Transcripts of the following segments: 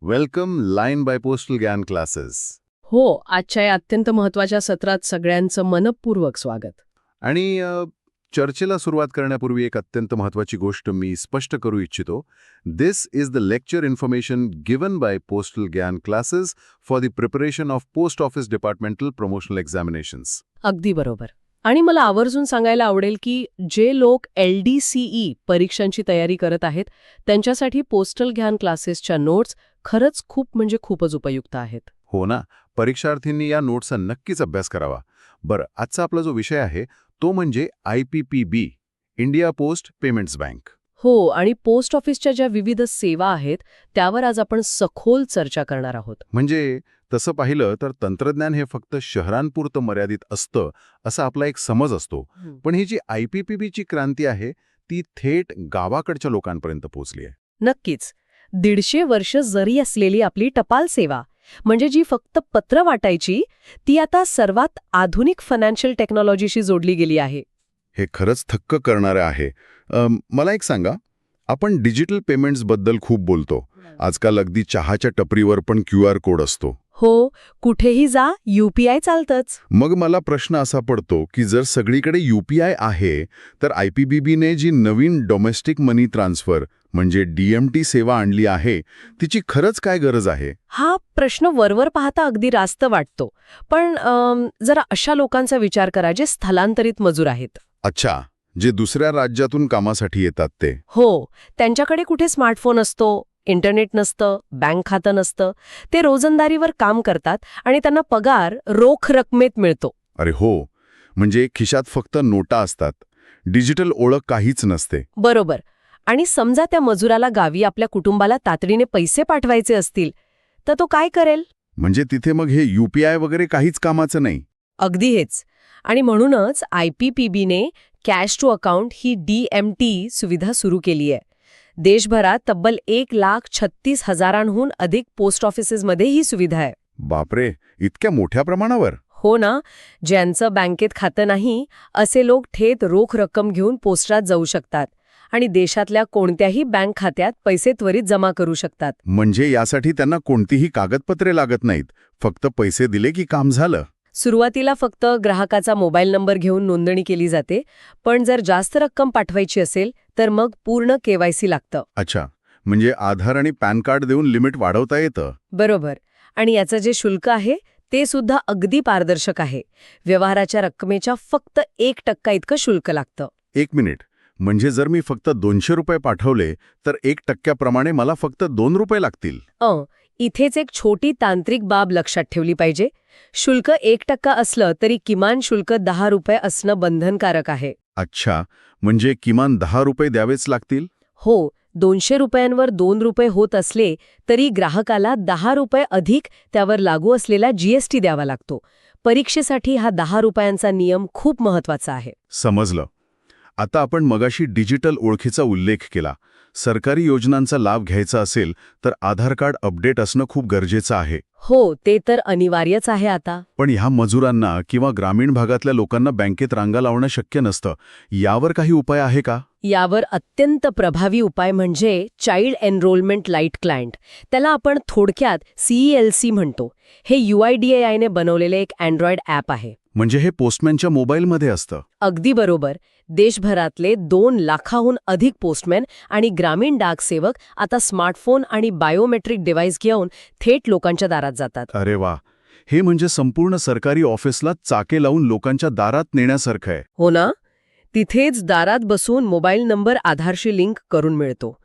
Welcome line by postal Gyan classes. हो, आजच्या या अत्यंत महत्त्वाच्या सत्रात सगळ्यांचं मनपूर्वक स्वागत. आणि चर्चेला सुरुवात करण्यापूर्वी एक अत्यंत महत्त्वाची गोष्ट मी स्पष्ट करू इच्छितो. This is the lecture information given by postal Gyan classes for the preparation of post office departmental promotional examinations. अगदी बरोबर. आणि मला आवर्जून सांगायला आवडेल की जे लोक LDCE परीक्षांची तयारी करत आहेत त्यांच्यासाठी पोस्टल ज्ञान क्लासेसच्या नोट्स खरंच खूपच उपयुक्त आहेत. हो ना, परीक्षार्थींनी या नोट्सचा नक्कीच अभ्यास करावा. बरं, आजचा आपला जो विषय आहे तो म्हणजे IPPB, India post payments bank. हो, आणि पोस्ट ऑफिसच्या ज्या विविध सेवा आहेत त्यावर आज आपण सखोल चर्चा करणार आहोत. म्हणजे तसं पाहिलं तर तंत्रज्ञान हे फक्त शहरांपुरतं मर्यादित असतं असा आपला एक समज असतो. पण ही जी IPPB ची क्रांती आहे ती थेट गावाकडच्या लोकांपर्यंत पोहोचली आहे. नक्कीच. 150 वर्ष जरी असलेली आपली टपाल सेवा म्हणजे जी फक्त पत्र वाटायची ती आता सर्वात आधुनिक फायनान्शियल टेक्नॉलॉजीशी जोडली गेली आहे. हे खरंच थक्क करणारे आहे. मला एक सांगा, आपण डिजिटल पेमेंट्सबद्दल खूप बोलतो. आजकाल अगदी चहाच्या टपरीवर पण QR कोड असतो. हो, कुठेही जा UPI चालतंच. मग मला प्रश्न असा पडतो की जर सगळीकडे UPI आहे तर IPPBने जी नवीन डोमेस्टिक मनी ट्रान्सफर म्हणजे DMT सेवा आणली आहे तिची खरंच काय गरज आहे? हा प्रश्न वरवर पाहता अगदी रास्त वाटतो. पण जरा अशा लोकांचा विचार करा जे स्थलांतरित मजूर आहेत. अच्छा, जे दुसऱ्या राज्यातून कामासाठी येतात ते. हो, त्यांच्याकडे कुठे स्मार्टफोन असतो, इंटरनेट नसतं, बँक खातं नसतं. ते रोजंदारीवर काम करतात आणि त्यांना पगार रोख रकमेत मिळतो. अरे हो, म्हणजे खिशात फक्त नोटा असतात, डिजिटल ओळख काहीच नसते. बरोबर. आणि समजा त्या मजुराला गावी आपल्या कुटुंबाला तातडीने पैसे पाठवायचे असतील तर तो काय करेल? म्हणजे तिथे मग हे UPI वगैरे काहीच कामाचं नाही. अगदी हेच. आणि म्हणूनच IPPBने कॅश टू अकाउंट ही DMT सुविधा सुरू केली आहे. देशभरात तब्बल 1,36,000हून अधिक पोस्ट ऑफिसेसमध्ये ही सुविधा आहे. बापरे, इतक्या मोठ्या प्रमाणावर? हो ना, ज्यांचं बँकेत खातं नाही असे लोक थेट रोख रक्कम घेऊन पोस्टात जाऊ शकतात आणि देशातल्या कोणत्याही बँक खात्यात पैसे त्वरित जमा करू शकतात. म्हणजे यासाठी त्यांना कोणतीही कागदपत्रे लागत नाहीत, फक्त पैसे दिले की काम झालं. सुरुवातीला फक्त ग्राहकाचा मोबाईल नंबर घेऊन नोंदणी केली जाते, पण जर जास्त रक्कम पाठवायची असेल तर मग पूर्ण KYC लागतं. अच्छा, म्हणजे आधार आणि पॅन कार्ड देऊन लिमिट वाढवता येतं. बरोबर. आणि याचं जे शुल्क आहे ते सुद्धा अगदी पारदर्शक आहे. व्यवहाराच्या रकमेच्या फक्त 1% इतकं शुल्क लागतं. 1 मिनिट, म्हणजे जर मी फक्त 200 रुपये पाठवले तर 1% मला फक्त 2 रुपये लागतील? इथेच एक छोटी तांत्रिक बाब लक्षात ठेवली पाहिजे. शुल्क 1% असलं तरी किमान शुल्क 10 रुपये असणं बंधनकारक आहे. अच्छा, म्हणजे किमान 10 रुपये द्यावेच लागतील? हो, 200 रुपयांवर 2 रुपये होत असले तरी ग्राहकाला 10 रुपये अधिक त्यावर लागू असलेला GST द्यावा लागतो. परीक्षेसाठी हा 10 रुपयांचा नियम खूप महत्वाचा आहे. समजलं. आता आपण मगाशी डिजिटल ओळखीचा उल्लेख केला. सरकारी योजनांचा लाभ घ्यायचा असेल तर आधार कार्ड अपडेट असणं खूप गरजेचं आहे. हो, ते तर अनिवार्यच आहे आता. पण ह्या मजुरांना किंवा ग्रामीण भागातल्या लोकांना बँकेत रांगा लावणं शक्य नसतं. यावर काही उपाय आहे का? यावर अत्यंत प्रभावी उपाय म्हणजे चाइल्ड एनरोलमेंट लाईट क्लायंट. त्याला आपण थोडक्यात CELC म्हणतो. हे UIDAIने बनवलेले एक अँड्रॉइड ॲप आहे. म्हणजे हे पोस्टमॅनच्या मोबाईलमध्ये असतं? अगदी बरोबर. देशभरातले 2 लाखाहून अधिक पोस्टमॅन आणि ग्रामीण डाक सेवक आता स्मार्टफोन आणि बायोमेट्रिक डिव्हाइस घेऊन थेट लोकांच्या दारात जातात. अरे वा, हे म्हणजे संपूर्ण सरकारी ऑफिसला चाके लावून लोकांच्या दारात नेण्यासारखं आहे. हो ना? तिथेच दारात बसून मोबाईल नंबर आधारशी लिंक करून मिळतो.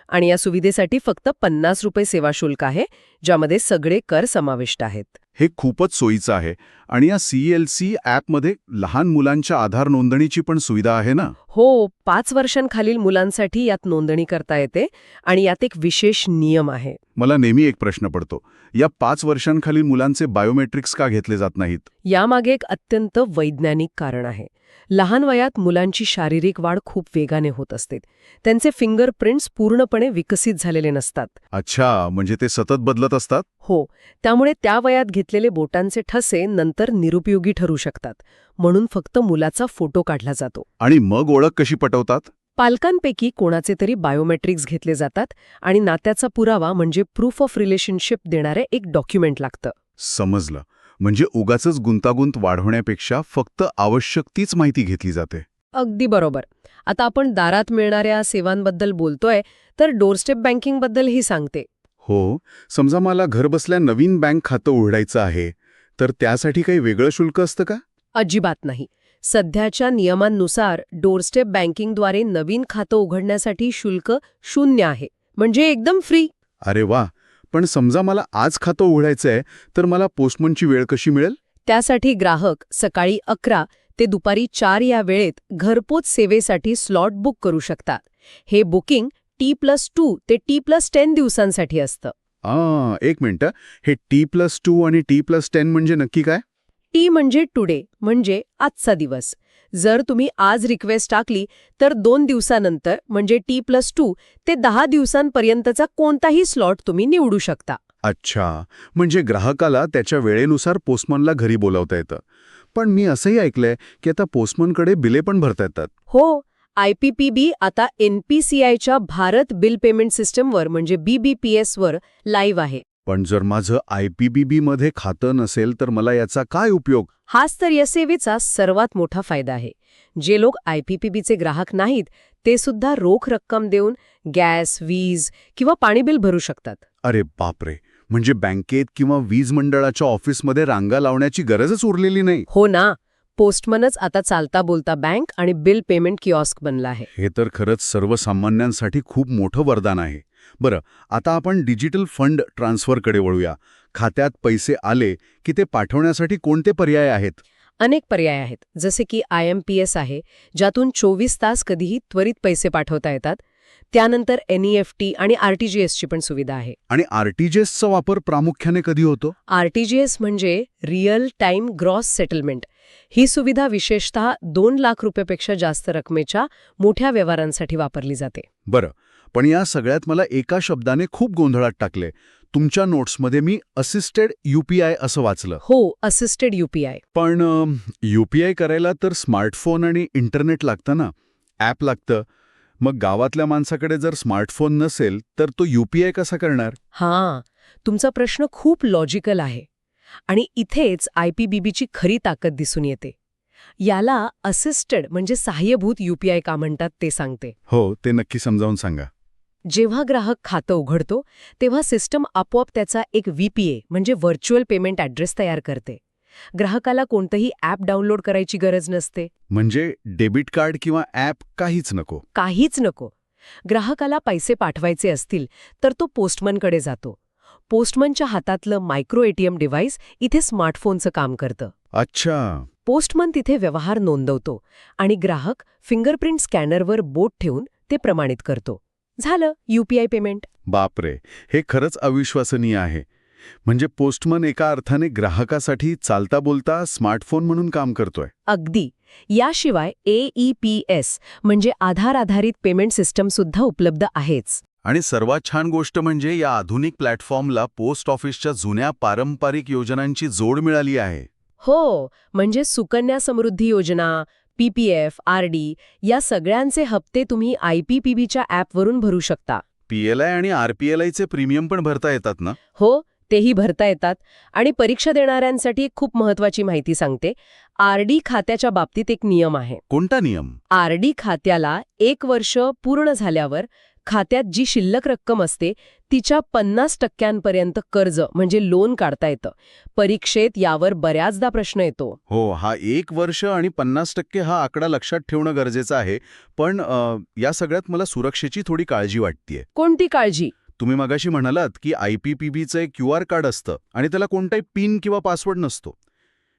आणि या सुविधेसाठी फक्त 50 रुपये सेवा शुल्क आहे, ज्यामध्ये सगळे कर समाविष्ट आहेत. हे खूपच सोयीचं आहे. आणि या CELC ॲपमध्ये लहान मुलांच्या आधार नोंदणीची पण सुविधा आहे ना? हो, 5 वर्षांखालील मुलांसाठी यात नोंदणी करता येते आणि यात एक विशेष नियम आहे. मला नेहमी एक प्रश्न पडतो, या 5 वर्षांखालील मुलांचे बायोमेट्रिक्स का घेतले जात नाहीत? यामागे एक अत्यंत वैज्ञानिक कारण आहे. लहान वयात मुलांची शारीरिक वाढ खूप वेगाने होत असते. त्यांचे फिंगरप्रिंट्स पूर्णपणे विकसित झालेले नसतात. अच्छा, म्हणजे ते सतत बदलत असतात? हो, त्यामुळे त्या वयात घेतलेले बोटांचे ठसे नंतर निरुपयोगी ठरू शकतात. म्हणून फक्त मुलाचा फोटो काढला जातो. आणि मग ओळख कशी पटवतात? पालकांपैकी कोणाचे तरी बायोमेट्रिक्स घेतले जातात आणि नात्याचा पुरावा म्हणजे प्रूफ ऑफ रिलेशनशिप देणारे एक डॉक्युमेंट लागतं. समजलं. म्हणजे उगाचच गुंतागुंत वाढवण्यापेक्षा फक्त आवश्यक तीच माहिती घेतली जाते. अगदी बरोबर. आता आपण दारात मिळणाऱ्या सेवांबद्दल बोलतोय तर डोरस्टेप बँकिंगबद्दलही सांगते. हो, समजा मला घरबसल्या नवीन बँक खातं उघडायचं आहे, तर त्यासाठी काही वेगळं शुल्क असतं का? अजिबात नाही. सध्याच्या नियमांनुसार डोरस्टेप बँकिंगद्वारे नवीन खातं उघडण्यासाठी शुल्क 0 आहे. म्हणजे एकदम फ्री. अरे वा. पण समजा मला आज खातं उघडायचंय, तर मला पोस्टमनची वेळ कशी मिळेल? त्यासाठी ग्राहक सकाळी 11 ते दुपारी 4 या वेळेत घरपोच सेवेसाठी स्लॉट बुक करू शकतात. हे बुकिंग T+2 ते T+10 दिवसांसाठी असतं. एक मिनिटं. हे T+2 आणि T+10 म्हणजे नक्की काय? टी म्हणजे टुडे, म्हणजे आजचा दिवस. जर तुम्ही आज रिक्वेस्ट टाकली तर 2 दिवसानंतर म्हणजे T+2 ते 10 दिवसांपर्यंतचा कोणताही स्लॉट तुम्ही निवडू शकता. अच्छा. म्हणजे ग्राहकाला त्याच्या वेळेनुसार पोस्टमनला घरी बोलावता येतं. पण मी असंही ऐकलंय की आता पोस्टमनकडे बिले पण भरता येतात. हो, IPPB आता NPCIच्या भारत बिल पेमेंट सिस्टमवर म्हणजे BBPS वर लाईव्ह आहे. पण जर माझं IPPB मध्ये खातं नसेल तर मला याचा काय उपयोग? हाच तर या सेवेचा सर्वात मोठा फायदा आहे. जे लोक IPPBचे ग्राहक नाहीत ते सुद्धा रोख रक्कम देऊन गॅस, वीज किंवा पाणी बिल भरू शकतात. अरे बापरे. म्हणजे बँकेत किंवा वीज मंडळाच्या ऑफिसमध्ये रांगा लावण्याची गरजच उरलेली नाही. हो ना. पोस्टमनच आता चालता बोलता बँक आणि बिल पेमेंट किऑस्क बनला आहे. हे तर खरंच सर्वसामान्यांसाठी खूप मोठं वरदान आहे. बरं, आता आपण डिजिटल फंड ट्रान्सफरकडे वळूया. खात्यात पैसे आले की ते पाठवण्यासाठी कोणते पर्याय आहेत? अनेक पर्याय आहेत. जसे की IMPS आहे, ज्यातून 24 तास कधीही त्वरित पैसे पाठवता येतात. त्यानंतर NEFT आणि RTGSची पण सुविधा आहे. आणि RTGSचा वापर प्रामुख्याने कधी होतो? RTGS म्हणजे रिअल टाइम ग्रॉस सेटलमेंट. ही सुविधा विशेषतः 2 लाख रुपयापेक्षा जास्त रकमेच्या मोठ्या व्यवहारांसाठी वापरली जाते. बरं, पण या सगळ्यात मला एका शब्दाने खूप गोंधळात टाकले. तुमच्या नोट्समध्ये मी असिस्टेड UPI असं वाचलं. हो, असिस्टेड UPI. पण UPI करायला तर स्मार्टफोन आणि इंटरनेट लागतं ना, ॲप लागतं. मग गावातल्या माणसाकडे जर स्मार्टफोन नसेल तर तो UPI कसा करणार? हां, तुमचा प्रश्न खूप लॉजिकल आहे. आणि इथेच IPPBची खरी ताकद दिसून येते. याला असिस्टेड म्हणजे सहाय्यभूत UPI का म्हणतात ते सांगते. हो, ते नक्की समजावून सांगा. जेव्हा ग्राहक खातं उघडतो तेव्हा सिस्टम आपोआप त्याचा एक VPA म्हणजे व्हर्च्युअल पेमेंट ॲड्रेस तयार करते. ग्राहकाला कोणतंही ॲप डाउनलोड करायची गरज नसते. म्हणजे डेबिट कार्ड किंवा ॲप काहीच नको. काहीच नको. ग्राहकाला पैसे पाठवायचे असतील तर तो पोस्टमनकडे जातो. पोस्टमनच्या हातातलं मायक्रो ATM डिव्हाइस इथे स्मार्टफोनचं काम करतं. अच्छा. पोस्टमन तिथे व्यवहार नोंदवतो आणि ग्राहक फिंगरप्रिंट स्कॅनरवर बोट ठेवून ते प्रमाणित करतो. झालं UPI पेमेंट. बापरे, हे खरंच अविश्वसनीय आहे. म्हणजे पोस्टमन एका अर्थाने ग्राहकासाठी चालता बोलता स्मार्टफोन म्हणून काम करतोय. अगदी. याशिवाय AEPS म्हणजे आधार आधारित पेमेंट सिस्टम सुद्धा उपलब्ध आहेच. आणि सर्वात छान गोष्ट म्हणजे या आधुनिक प्लॅटफॉर्मला पोस्ट ऑफिसच्या जुन्या पारंपरिक योजनांची जोड मिळाली आहे. हो, म्हणजे सुकन्या समृद्धी योजना, PPF, RD या सगळ्यांचे हप्ते तुम्ही IPPBच्या ॲपवरून भरू शकता. PLI आणि RPLIचे प्रीमियम पण भरता येतात ना? हो, तेही भरता येतात. आणि परीक्षा देणाऱ्यांसाठी एक खूप महत्त्वाची माहिती सांगते. RD खात्याच्या बाबतीत एक नियम आहे. कोणता नियम? RD खात्याला 1 वर्ष पूर्ण झाल्यावर खात्यात जी शिल्लक रक्कम असते तिच्या 50% कर्ज म्हणजे लोन काढता येतं. परीक्षेत यावर बऱ्याचदा प्रश्न येतो. हो, हा 1 वर्ष आणि 50% हा आकडा लक्षात ठेवणं गरजेचं आहे. पण या सगळ्यात मला सुरक्षेची थोडी काळजी वाटतेय. कोणती काळजी? तुम्ही मगाशी म्हणालात की IPPBचं एक QR कार्ड असतं आणि त्याला कोणताही पिन किंवा पासवर्ड नसतो.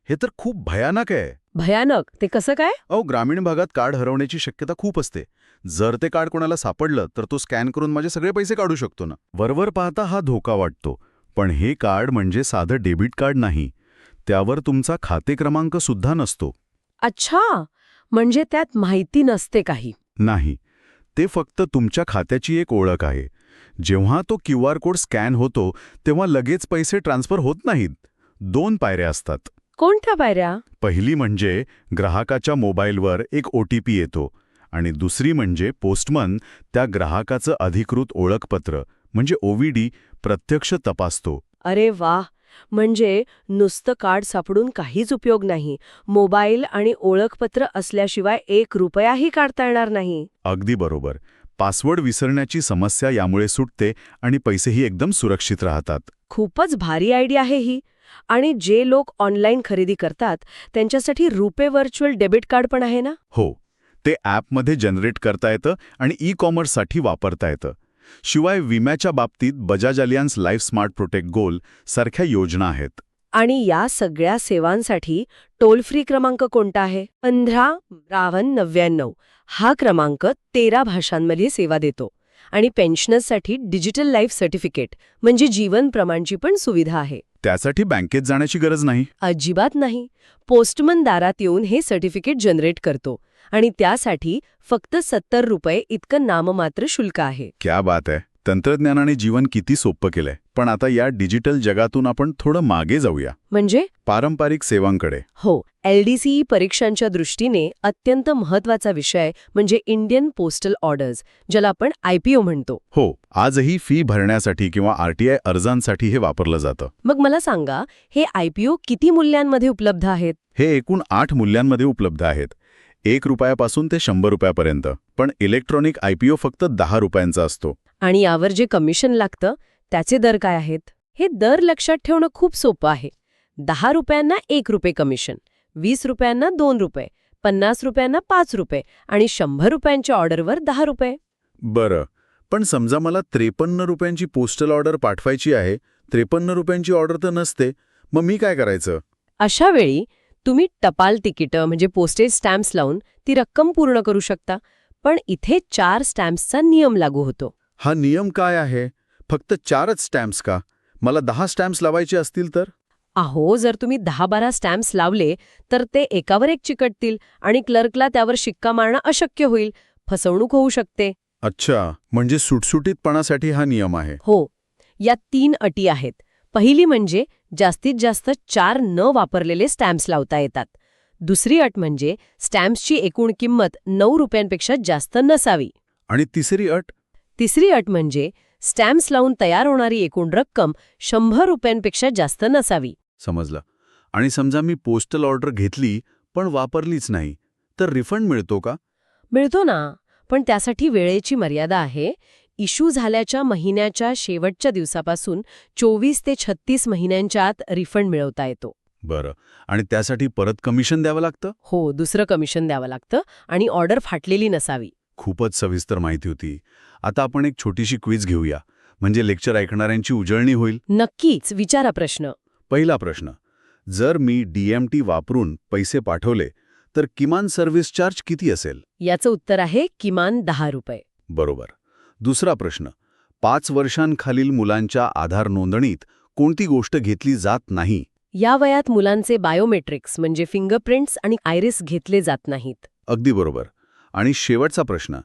हे तर खूप भयानक आहे. भयानक? ते कसं काय? ग्रामीण भागात कार्ड हरवण्याची शक्यता खूप असते. जर ते कार्ड कोणाला सापडलं तर तो स्कॅन करून माझे सगळे पैसे काढू शकतो ना. वरवर पाहता हा धोका वाटतो. पण हे कार्ड म्हणजे साधं डेबिट कार्ड नाही. त्यावर तुमचा खाते क्रमांक सुद्धा नसतो. अच्छा, म्हणजे त्यात माहिती नसते काही. नाही, ते फक्त तुमच्या खात्याची एक ओळख आहे. जेव्हा तो QR कोड स्कॅन होतो तेव्हा लगेच पैसे ट्रान्सफर होत नाहीत. 2 पायऱ्या असतात. कोणत्या पायऱ्या? पहिली म्हणजे ग्राहकाच्या मोबाईलवर एक OTP येतो आणि दुसरी म्हणजे पोस्टमन त्या ग्राहकाचं अधिकृत ओळखपत्र म्हणजे OVD प्रत्यक्ष तपासतो. अरे वाह! म्हणजे नुसतं कार्ड सापडून काहीच उपयोग नाही. मोबाईल आणि ओळखपत्र असल्याशिवाय 1 रुपयाही काढता येणार नाही. अगदी बरोबर. पासवर्ड विसरण्याची समस्या यामुळे सुटते आणि पैसेही एकदम सुरक्षित राहतात. खूपच भारी आयडिया आहे ही. आणि जे लोक ऑनलाईन खरेदी करतात त्यांच्यासाठी रुपे व्हर्च्युअल डेबिट कार्ड पण आहे ना? हो, ते ॲपमध्ये जनरेट करता येतं आणि ई-कॉमर्ससाठी वापरता येतं. शिवाय विम्याच्या बाबतीत Bajaj Allianz life smart protect goal सारख्या योजना आहेत. आणि या सगळ्या सेवांसाठी टोल फ्री क्रमांक कोणता आहे? 155299 हा क्रमांक 13 भाषांमध्ये सेवा देतो. आणि पेन्शनर्ससाठी डिजिटल लाईफ सर्टिफिकेट म्हणजे जीवन प्रमाणची पण सुविधा आहे. त्यासाठी बँकेत जाण्याची गरज नाही. अजिबात नाही. पोस्टमन दारात येऊन हे सर्टिफिकेट जनरेट करतो आणि त्यासाठी फक्त 70 रुपये इतकं नाममात्र शुल्क आहे. क्या बात आहे. तंत्रज्ञानाने जीवन किती सोपं केलंय. पण आता या डिजिटल जगातून आपण थोडं मागे जाऊया. म्हणजे? पारंपरिक सेवांकडे. हो, LDCE परीक्षांच्या दृष्टीने अत्यंत महत्वाचा विषय म्हणजे इंडियन पोस्टल ऑर्डर्स, ज्याला आपण IPO म्हणतो. हो, आजही फी भरण्यासाठी किंवा RTI अर्जांसाठी हे वापरलं जातं. मग मला सांगा, हे IPO किती मूल्यांमध्ये उपलब्ध आहेत? हे एकूण 8 मूल्यांमध्ये उपलब्ध आहेत. 1 रुपयापासून ते 100 रुपयापर्यंत. पण इलेक्ट्रॉनिक IPO फक्त 10 रुपयांचा असतो. आणि यावर जे कमिशन लागतं त्याचे दर काय आहेत? हे दर लक्षात ठेवणं खूप सोपं आहे. 10 रुपयांना 1 रुपये कमिशन, 20 रुपयांना 2 रुपये, 50 रुपयांना 5 रुपये आणि 100 रुपयांच्या ऑर्डरवर 10 रुपये. बरं, पण समजा मला 53 रुपयांची पोस्टल ऑर्डर पाठवायची आहे. 53 रुपयांची ऑर्डर तर नसते. मग मी काय करायचं? अशा वेळी तुम्ही टपाल तिकीटं म्हणजे पोस्टेज स्टॅम्प्स लावून ती रक्कम पूर्ण करू शकता. पण इथे 4 स्टॅम्प्सचा नियम लागू होतो. हा नियम काय आहे? फक्त 4च स्टॅम्प्स का? मला 10 स्टॅम्प्स लावायचे असतील तर? अहो, जर तुम्ही 10-12 स्टॅम्प्स लावले तर ते एकावर एक चिकटतील आणि क्लर्कला त्यावर शिक्का मारणं अशक्य होईल. फसवणूक होऊ शकते. अच्छा, म्हणजे सुटसुटीतपणासाठी हा नियम आहे. हो, या 3 अटी आहेत. पहिली म्हणजे जास्तीत जास्त 4 न वापरलेले स्टॅम्प्स लावता येतात. दुसरी अट म्हणजे स्टॅम्प्सची एकूण किंमत 9 रुपयांपेक्षा जास्त नसावी. आणि तिसरी अट? तिसरी अट म्हणजे स्टॅम्प्स लावून तयार होणारी एकूण रक्कम 100 रुपयांपेक्षा जास्त नसावी. समजलं. आणि समजा मी पोस्टल ऑर्डर घेतली पण वापरलीच नाही, तर रिफंड मिळतो का? मिळतो ना, पण त्यासाठी वेळेची मर्यादा आहे. इश्यू झाल्याच्या महिन्याच्या शेवटच्या दिवसापासून 24 ते 36 महिन्यांच्या आत रिफंड मिळवता येतो. बरं, आणि त्यासाठी परत कमिशन द्यावं लागतं? हो, दुसरं कमिशन द्यावं लागतं आणि ऑर्डर फाटलेली नसावी. खूपच सविस्तर माहिती होती. आता आपण एक छोटीशी क्विज घेऊया, म्हणजे लेक्चर ऐकणाऱ्यांची उजळणी होईल. नक्कीच, विचारा प्रश्न. पहिला प्रश्न. जर मी DMT वापरून पैसे पाठवले तर किमान सर्व्हिस चार्ज किती असेल? याचं उत्तर आहे किमान 10 रुपये. बरोबर. दुसरा प्रश्न. 5 वर्षांखालील मुलांच्या आधार नोंदणीत कोणती गोष्ट घेतली जात नाही? या वयात मुलांचे बायोमेट्रिक्स म्हणजे फिंगरप्रिंट्स आणि आयरिस घेतले जात नाहीत. अगदी बरोबर. आणि शेवटचा प्रश्न.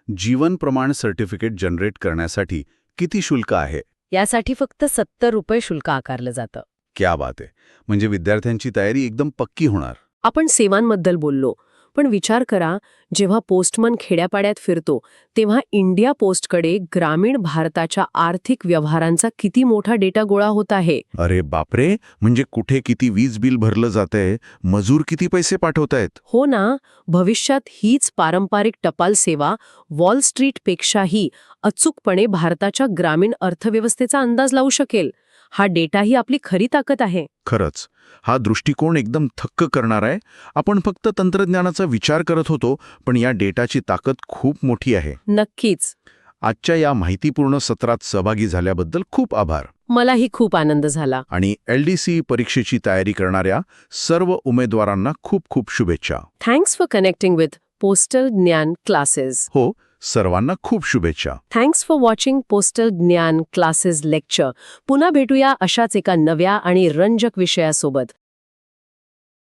जीवन प्रमाण सर्टिफिकेट जनरेट करण्यासाठी किती शुल्क आहे? यासाठी फक्त 70 रुपये शुल्क आकारलं जातं. क्या बात आहे. म्हणजे विद्यार्थ्यांची तयारी एकदम पक्की होणार. आपण सेवांबद्दल बोललो, पण विचार करा, जेव्हा पोस्टमन खेड्यापाड्यात फिरतो तेव्हा इंडिया पोस्टकडे ग्रामीण भारताच्या आर्थिक व्यवहारांचा किती मोठा डेटा गोळा होत आहे. अरे बापरे, म्हणजे कुठे किती वीज बिल भरलं जातंय, मजूर किती पैसे पाठवतायत. हो ना, भविष्यात हीच पारंपरिक टपाल सेवा वॉल स्ट्रीटपेक्षाही अचूकपणे भारताच्या ग्रामीण अर्थव्यवस्थेचा अंदाज लावू शकेल. हा डेटा ही आपली खरी ताकद आहे. खरंच, हा दृष्टिकोन एकदम थक्क करणार आहे. आपण फक्त तंत्रज्ञानाचा विचार करत होतो, पण या डेटाची ताकद खूप मोठी आहे. नक्कीच. आजच्या या माहितीपूर्ण सत्रात सहभागी झाल्याबद्दल खूप आभार. मलाही खूप आनंद झाला. आणि LDC परीक्षेची तयारी करणाऱ्या सर्व उमेदवारांना खूप खूप शुभेच्छा. Thanks for connecting with postal Gyan classes. हो, सर्वांना खूप शुभेच्छा. Thanks for watching postal Gyan classes lecture. पुन्हा भेटूया अशाच एका नव्या आणि रंजक विषयासोबत.